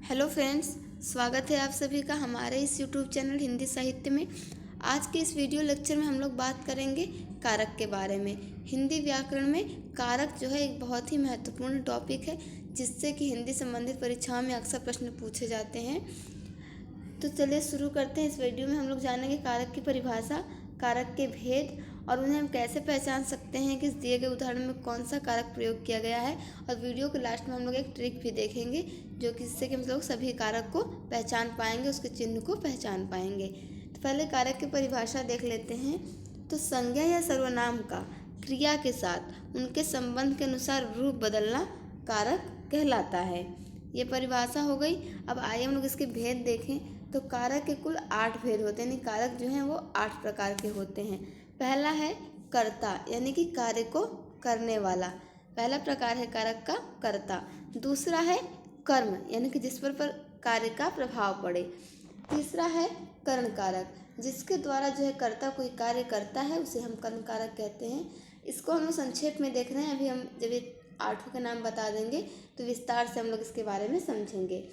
Hello friends, स्वागत है आप सभी का हमारे इस यूट्यूब चैनल हिंदी साहित्य में। आज के इस वीडियो लेक्चर में हम लोग बात करेंगे कारक के बारे में। हिंदी व्याकरण में कारक जो है एक बहुत ही महत्वपूर्ण टॉपिक है, जिससे कि हिंदी संबंधित परीक्षाओं में अक्सर प्रश्न पूछे जाते हैं। तो चलिए शुरू करते हैं। इस वीडियो में हम लोग जानेंगे कारक की परिभाषा, कारक के भेद और उन्हें हम कैसे पहचान सकते हैं कि इस दिए गए उदाहरण में कौन सा कारक प्रयोग किया गया है। और वीडियो के लास्ट में हम लोग एक ट्रिक भी देखेंगे, जो कि इससे कि हम लोग सभी कारक को पहचान पाएंगे, उसके चिन्ह को पहचान पाएंगे। तो पहले कारक की परिभाषा देख लेते हैं। तो संज्ञा या सर्वनाम का क्रिया के साथ उनके संबंध के अनुसार रूप बदलना कारक कहलाता है। ये परिभाषा हो गई। अब आइए हम लोग इसके भेद देखें। तो कारक के कुल 8 भेद होते हैं, यानी कारक जो हैं वो 8 प्रकार के होते हैं। पहला है कर्ता, यानी कि कार्य को करने वाला। पहला प्रकार है कारक का कर्ता। दूसरा है कर्म, यानी कि जिस पर कार्य का प्रभाव पड़े। तीसरा है कर्ण कारक, जिसके द्वारा जो है कर्ता कोई कार्य करता है, उसे हम कर्ण कारक कहते हैं। इसको हम लोग संक्षेप में देख रहे हैं। अभी हम जब ये 8 के नाम बता देंगे तो विस्तार से हम लोग इसके बारे में समझेंगे।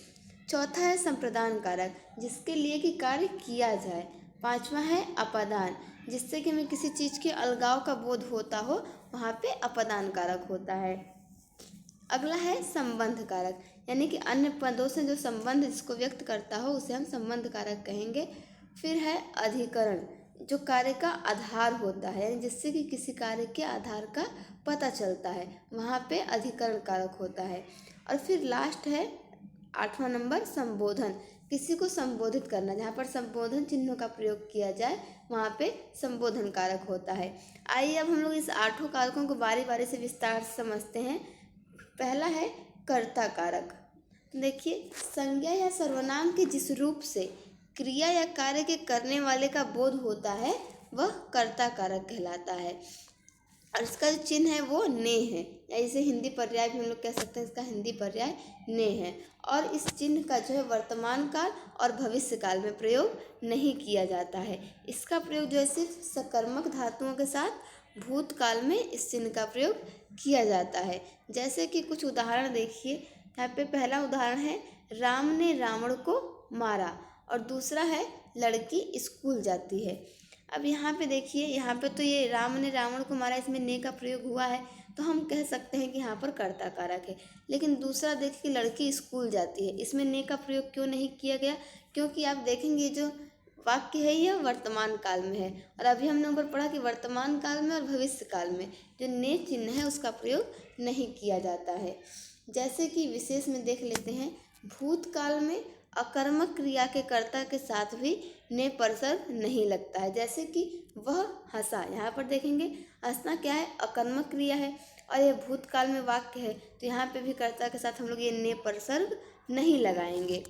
चौथा है संप्रदान कारक, जिसके लिए कि कार्य किया जाए। पांचवा है अपादान, जिससे कि हमें किसी चीज़ के अलगाव का बोध होता हो, वहाँ पे अपादान कारक होता है। अगला है संबंध कारक, यानी कि अन्य पदों से जो संबंध जिसको व्यक्त करता हो, उसे हम संबंध कारक कहेंगे। फिर है अधिकरण, जो कार्य का आधार होता है, यानी जिससे कि किसी कार्य के आधार का पता चलता है, वहाँ पे अधिकरण कारक होता है। और फिर लास्ट है 8वां नंबर संबोधन, किसी को संबोधित करना, जहाँ पर संबोधन चिन्हों का प्रयोग किया जाए वहाँ पे संबोधन कारक होता है। आइए अब हम लोग इस 8 कारकों को बारी बारी से विस्तार से समझते हैं। पहला है कर्ता कारक। देखिए, संज्ञा या सर्वनाम के जिस रूप से क्रिया या कार्य के करने वाले का बोध होता है, वह कर्ता कारक कहलाता है। और इसका जो चिन्ह है वो ने है, या इसे हिंदी पर्याय भी हम लोग कह सकते हैं। इसका हिंदी पर्याय ने है। और इस चिन्ह का जो है वर्तमान काल और भविष्य काल में प्रयोग नहीं किया जाता है। इसका प्रयोग जो है सिर्फ सकर्मक धातुओं के साथ भूतकाल में इस चिन्ह का प्रयोग किया जाता है। जैसे कि कुछ उदाहरण देखिए। यहाँ पे पहला उदाहरण है राम ने रावण को मारा, और दूसरा है लड़की स्कूल जाती है। अब यहाँ पे देखिए, यहाँ पे तो ये राम ने रावण को मारा, इसमें ने का प्रयोग हुआ है, तो हम कह सकते हैं कि यहाँ पर कर्ता कारक है। लेकिन दूसरा देखिए कि लड़की स्कूल जाती है, इसमें ने का प्रयोग क्यों नहीं किया गया? क्योंकि आप देखेंगे जो वाक्य है यह वर्तमान काल में है, और अभी हमने ऊपर पढ़ा कि वर्तमान काल में और भविष्य काल में जो ने चिन्ह है उसका प्रयोग नहीं किया जाता है। जैसे कि विशेष में देख लेते हैं, भूतकाल में अकर्मक क्रिया के कर्ता के साथ भी ने परसर्ग नहीं लगता है। जैसे कि वह हंसा, यहाँ पर देखेंगे हंसना क्या है? अकर्मक क्रिया है, और यह भूतकाल में वाक्य है, तो यहाँ पे भी कर्ता के साथ हम लोग ये ने परसर्ग नहीं लगाएंगे।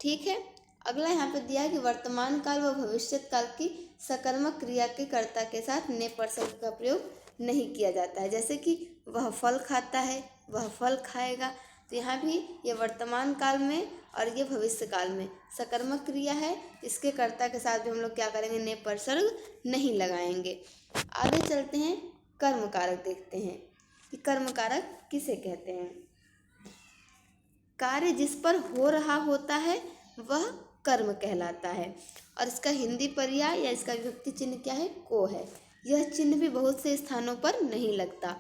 ठीक है। अगला यहाँ पे दिया है कि वर्तमान काल व भविष्यत काल की सकर्मक क्रिया के कर्ता के साथ ने परसर्ग का प्रयोग नहीं किया जाता है। जैसे कि वह फल खाता है, वह फल खाएगा, तो यहाँ भी ये वर्तमान काल में और ये भविष्य काल में सकर्मक क्रिया है, इसके कर्ता के साथ भी हम लोग क्या करेंगे? ने परसर्ग नहीं लगाएंगे। आगे चलते हैं, कर्म कारक देखते हैं कि कर्म कारक किसे कहते हैं। कार्य जिस पर हो रहा होता है वह कर्म कहलाता है। और इसका हिंदी पर्याय या इसका विभक्ति चिन्ह क्या है? को है। यह चिन्ह भी बहुत से स्थानों पर नहीं लगता।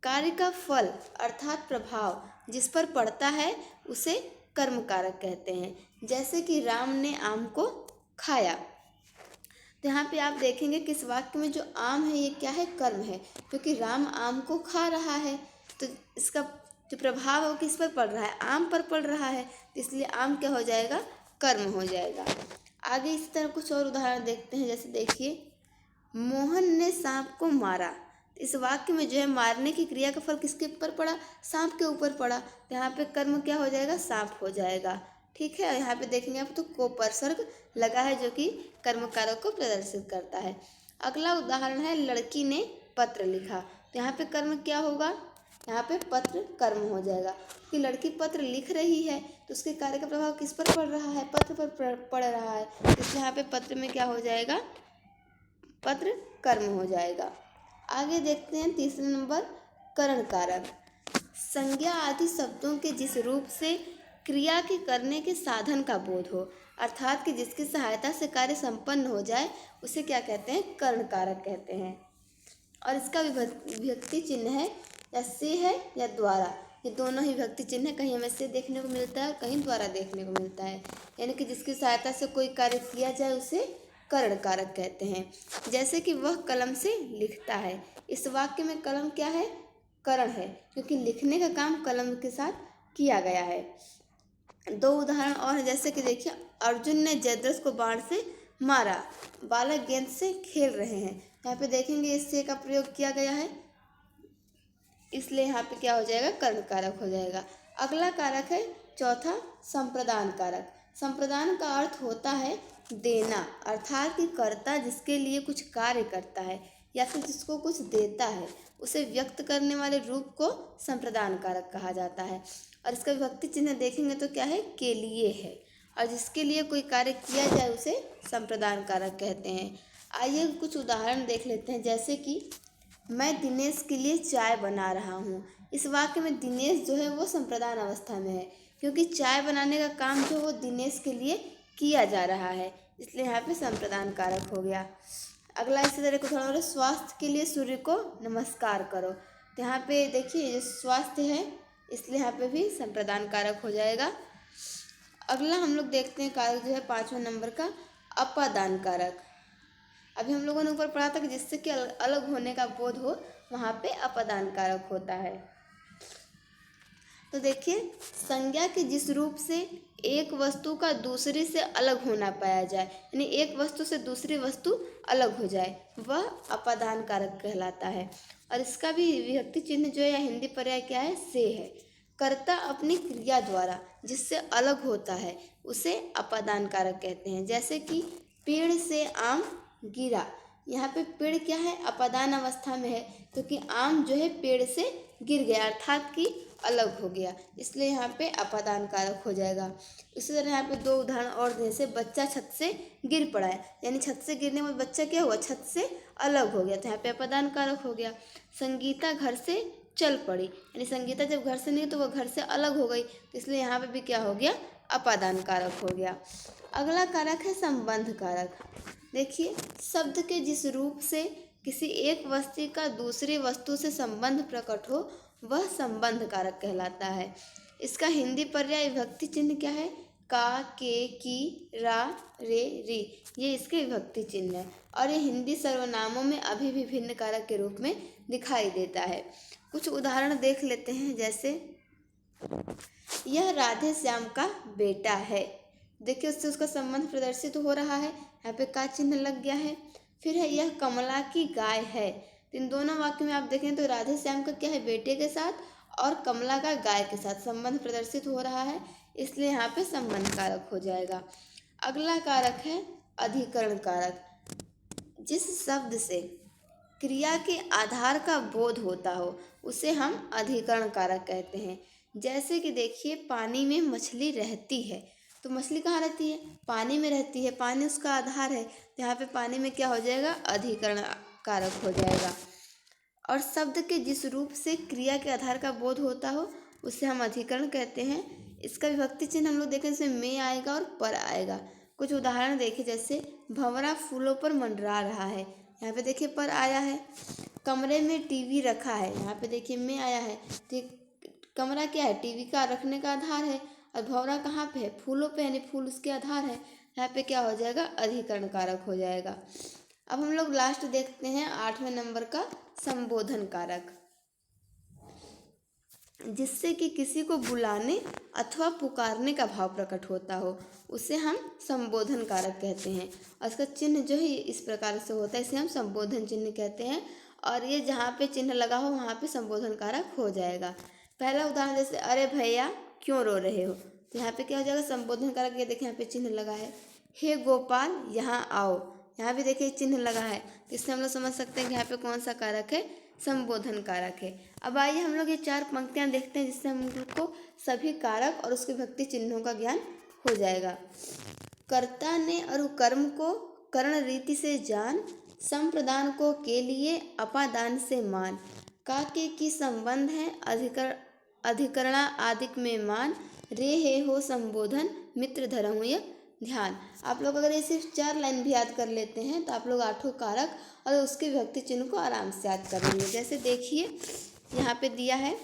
कार्य का फल अर्थात प्रभाव जिस पर पड़ता है उसे कर्म कारक कहते हैं। जैसे कि राम ने आम को खाया, तो यहाँ पे आप देखेंगे कि इस वाक्य में जो आम है ये क्या है? कर्म है, क्योंकि राम आम को खा रहा है, तो इसका जो प्रभाव है वो किस पर पड़ रहा है? आम पर पड़ रहा है, तो इसलिए आम क्या हो जाएगा? कर्म हो जाएगा। आगे इसी तरह कुछ और उदाहरण देखते हैं। जैसे देखिए, मोहन ने सांप को मारा, इस वाक्य में जो है मारने की क्रिया का फल किसके ऊपर पड़ा? सांप के ऊपर पड़ा, तो यहाँ पे कर्म क्या हो जाएगा? सांप हो जाएगा। ठीक है। यहाँ पे देखेंगे आप तो को परसर्ग लगा है, जो कि कर्म कारक को प्रदर्शित करता है। अगला उदाहरण है लड़की ने पत्र लिखा, तो यहाँ पे कर्म क्या होगा? यहाँ पे पत्र कर्म हो जाएगा, कि लड़की पत्र लिख रही है, तो उसके कार्य का प्रभाव किस पर पड़ रहा है? पत्र पर पड़ रहा है, इसलिए यहाँ पे पत्र में क्या हो जाएगा? पत्र कर्म हो जाएगा। आगे देखते हैं तीसरे नंबर, करण कारक। संज्ञा आदि शब्दों के जिस रूप से क्रिया के करने के साधन का बोध हो, अर्थात कि जिसकी सहायता से कार्य संपन्न हो जाए उसे क्या कहते हैं, कर्ण कारक कहते हैं। और इसका विभक्ति चिन्ह है या से है या द्वारा, ये दोनों ही विभक्ति चिन्ह है। कहीं हमें से देखने को मिलता है और कहीं द्वारा देखने को मिलता है, यानी कि जिसकी सहायता से कोई कार्य किया जाए उसे कर्ण कारक कहते हैं। जैसे कि वह कलम से लिखता है, इस वाक्य में कलम क्या है, कर्ण है, क्योंकि लिखने का काम कलम के साथ किया गया है। दो उदाहरण और हैं, जैसे कि देखिए, अर्जुन ने जयद्रथ को बाण से मारा, बालक गेंद से खेल रहे हैं। यहाँ पे देखेंगे इससे का प्रयोग किया गया है, इसलिए यहाँ पे क्या हो जाएगा, कर्ण कारक हो जाएगा। अगला कारक है चौथा, संप्रदान कारक। संप्रदान का अर्थ होता है देना, अर्थात कि कर्ता जिसके लिए कुछ कार्य करता है या फिर जिसको कुछ देता है उसे व्यक्त करने वाले रूप को संप्रदान कारक कहा जाता है। और इसका विभक्ति चिन्ह देखेंगे तो क्या है, के लिए है, और जिसके लिए कोई कार्य किया जाए उसे संप्रदान कारक कहते हैं। आइए कुछ उदाहरण देख लेते हैं, जैसे कि मैं दिनेश के लिए चाय बना रहा हूँ। इस वाक्य में दिनेश जो है वो संप्रदान अवस्था में है, क्योंकि चाय बनाने का काम जो वो दिनेश के लिए किया जा रहा है, इसलिए यहाँ पे संप्रदान कारक हो गया। अगला इसी तरह को थोड़ा और, स्वास्थ्य के लिए सूर्य को नमस्कार करो। तो यहाँ पे देखिए जो स्वास्थ्य है इसलिए यहाँ पे भी संप्रदान कारक हो जाएगा। अगला हम लोग देखते हैं कारक जो है 5वें नंबर का, अपादान कारक। अभी हम लोगों ने ऊपर पढ़ा था कि जिससे कि अलग होने का बोध हो वहाँ पे अपादान कारक होता है। तो देखिए, संज्ञा के जिस रूप से एक वस्तु का दूसरे से अलग होना पाया जाए, यानी एक वस्तु से दूसरी वस्तु अलग हो जाए, वह अपादान कारक कहलाता है। और इसका भी विभक्ति चिन्ह जो है या हिंदी पर्याय क्या है, से है। कर्ता अपनी क्रिया द्वारा जिससे अलग होता है उसे अपादान कारक कहते हैं। जैसे कि पेड़ से आम गिरा, यहाँ पे पेड़ क्या है, अपादान अवस्था में है, क्योंकि आम जो है पेड़ से गिर गया, अर्थात कि अलग हो गया, इसलिए यहाँ पे अपादान कारक हो जाएगा। इसी तरह यहाँ पे दो उदाहरण और, जैसे बच्चा छत से गिर पड़ा है, यानी छत से गिरने में बच्चा क्या हुआ, छत से अलग हो गया, तो यहाँ पे अपादान कारक हो गया। संगीता घर से चल पड़ी, यानी संगीता जब घर से नहीं तो वह घर से अलग हो गई, तो इसलिए यहाँ पे भी क्या हो गया, अपादान कारक हो गया। अगला कारक है संबंध कारक। देखिए, शब्द के जिस रूप से किसी एक वस्तु का दूसरी वस्तु से संबंध प्रकट हो वह संबंध कारक कहलाता है। इसका हिंदी पर्याय विभक्ति चिन्ह क्या है, का, के, की, रा, रे, री, ये इसके विभक्ति चिन्ह है। और ये हिंदी सर्वनामों में अभी भी भिन्न कारक के रूप में दिखाई देता है। कुछ उदाहरण देख लेते हैं, जैसे यह राधे श्याम का बेटा है। देखिए, उससे उसका संबंध प्रदर्शित हो रहा है, यहाँ पे का चिन्ह लग गया है। फिर है यह कमला की गाय है। इन दोनों वाक्य में आप देखें तो राधे श्याम का क्या है, बेटे के साथ, और कमला का गाय के साथ संबंध प्रदर्शित हो रहा है, इसलिए यहाँ पे संबंध कारक हो जाएगा। अगला कारक है अधिकरण कारक। जिस शब्द से क्रिया के आधार का बोध होता हो उसे हम अधिकरण कारक कहते हैं। जैसे कि देखिए, पानी में मछली रहती है, तो मछली कहाँ रहती है, पानी में रहती है, पानी उसका आधार है, तो यहाँ पे पानी में क्या हो जाएगा, अधिकरण कारक हो जाएगा। और शब्द के जिस रूप से क्रिया के आधार का बोध होता हो उसे हम अधिकरण कहते हैं। इसका विभक्ति चिन्ह हम लोग देखें, इसमें में आएगा और पर आएगा। कुछ उदाहरण देखिए, जैसे भंवरा फूलों पर मंडरा रहा है, यहाँ पे देखिए पर आया है। कमरे में टीवी रखा है, यहाँ पे देखिए में आया है। तो कमरा क्या है, टीवी का रखने का आधार है, और भंवरा कहाँ पे है, फूलों पे, यानी फूल उसके आधार है, यहाँ पे क्या हो जाएगा, अधिकरण कारक हो जाएगा। अब हम लोग लास्ट देखते हैं 8वें नंबर का संबोधन कारक। जिससे कि किसी को बुलाने अथवा पुकारने का भाव प्रकट होता हो उसे हम संबोधन कारक कहते हैं। और इसका चिन्ह जो है इस प्रकार से होता है, इसे हम संबोधन चिन्ह कहते हैं। और ये जहाँ पे चिन्ह लगा हो वहाँ पे संबोधन कारक हो जाएगा। पहला उदाहरण, जैसे अरे भैया क्यों रो रहे हो, तो यहाँ पे क्या हो जाएगा, संबोधन कारक। ये देखिए यहाँ पे चिन्ह लगा है। हे गोपाल यहाँ आओ, यहाँ भी देखिए चिन्ह लगा है, तो इससे हम लोग समझ सकते हैं कि यहाँ पे कौन सा कारक है, संबोधन कारक है। अब आइए हम लोग ये 4 पंक्तियाँ देखते हैं, जिससे हम लोग को सभी कारक और उसके विभक्ति चिन्हों का ज्ञान हो जाएगा। कर्ता ने अनुकर्म को कर्ण रीति से जान, संप्रदान को के लिए अपादान से मान, का के की संबंध है अधिकरणा आदिक में मान, रे हे हो संबोधन, मित्र धरहु यह ध्यान। आप लोग अगर ये सिर्फ 4 लाइन भी याद कर लेते हैं तो आप लोग आठों कारक और उसके विभक्ति चिन्ह को आराम से याद कर लेंगे। जैसे देखिए यहाँ पे दिया है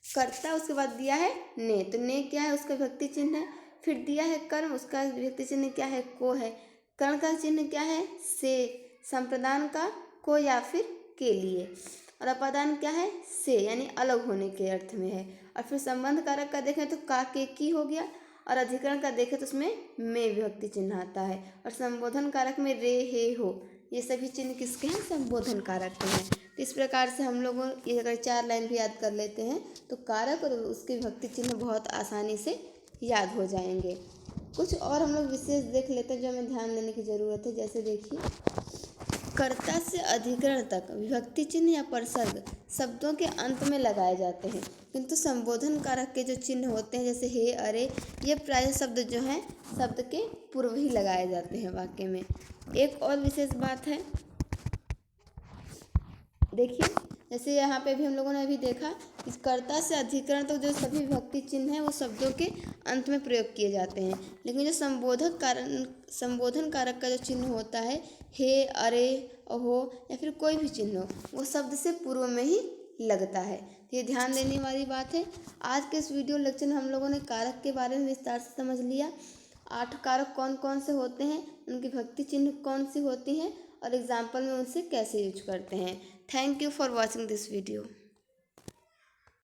कर्ता, उसके बाद दिया है ने, तो ने क्या है, उसका विभक्ति चिन्ह है। फिर दिया है कर्म, उसका विभक्ति चिन्ह क्या है, को है। कर्ण का चिन्ह क्या है, से। संप्रदान का को या फिर के लिए। और अपादान क्या है, से, यानी अलग होने के अर्थ में है। और फिर संबंध कारक का देखें तो का के की हो गया, और अधिकरण का देखें तो उसमें में विभक्ति चिन्ह आता है। और संबोधन कारक में रे हे हो, ये सभी चिन्ह किसके हैं, संबोधन कारक के हैं। तो इस प्रकार से हम लोग ये अगर 4 लाइन भी याद कर लेते हैं तो कारक और उसके विभक्ति चिन्ह बहुत आसानी से याद हो जाएंगे। कुछ और हम लोग विशेष देख लेते हैं जो हमें ध्यान देने की ज़रूरत है। जैसे देखिए कर्ता से अधिकरण तक विभक्ति चिन्ह या परसर्ग शब्दों के अंत में लगाए जाते हैं, किंतु संबोधन कारक के जो चिन्ह होते हैं जैसे हे अरे, ये प्राय शब्द जो हैं शब्द के पूर्व ही लगाए जाते हैं वाक्य में। एक और विशेष बात है, देखिए जैसे यहाँ पे भी हम लोगों ने अभी देखा कि कर्ता से अधिकरण तक जो सभी विभक्ति चिन्ह हैं वो शब्दों के अंत में प्रयोग किए जाते हैं, लेकिन जो संबोधन कारक का जो चिन्ह होता है हे अरे अहो या फिर कोई भी चिन्ह हो, वो शब्द से पूर्व में ही लगता है। तो ये ध्यान देने वाली बात है। आज के इस वीडियो लेक्चर में हम लोगों ने कारक के बारे में विस्तार से समझ लिया। 8 कारक कौन कौन से होते हैं, उनकी विभक्ति चिन्ह कौन सी होती हैं और एग्जाम्पल में उनसे कैसे यूज करते हैं। Thank you for watching this video.